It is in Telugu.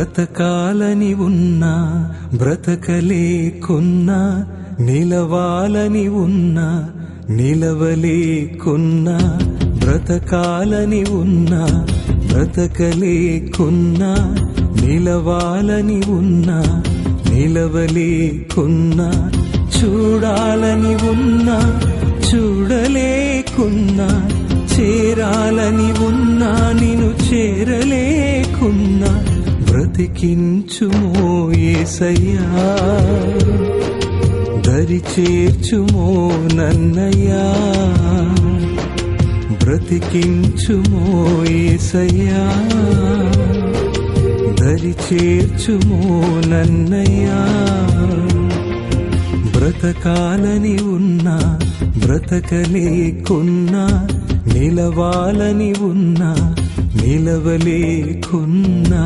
బ్రతకాలని ఉన్నా బ్రతకలేకున్నా, నిలవాలని ఉన్నా నిలవలేకున్నా, బ్రతకాలని ఉన్నా బ్రతకలేకున్నా, నిలవాలని ఉన్నా నిలవలేకున్నా, చూడాలని ఉన్నా చూడలేకున్నా, చేరాలని ఉన్నా నిన్ను చేరలేకున్నా, బ్రతికించుమో యేసయ్యా, దరి చేర్చుమో నన్నయ్యా, బ్రతికించుమో యేసయ్యా, దరి చేర్చుమో నన్నయ్యా. బ్రతకాలని ఉన్నా బ్రతకలేకున్నా, నిలవాలని ఉన్నా నిలవలేకున్నా.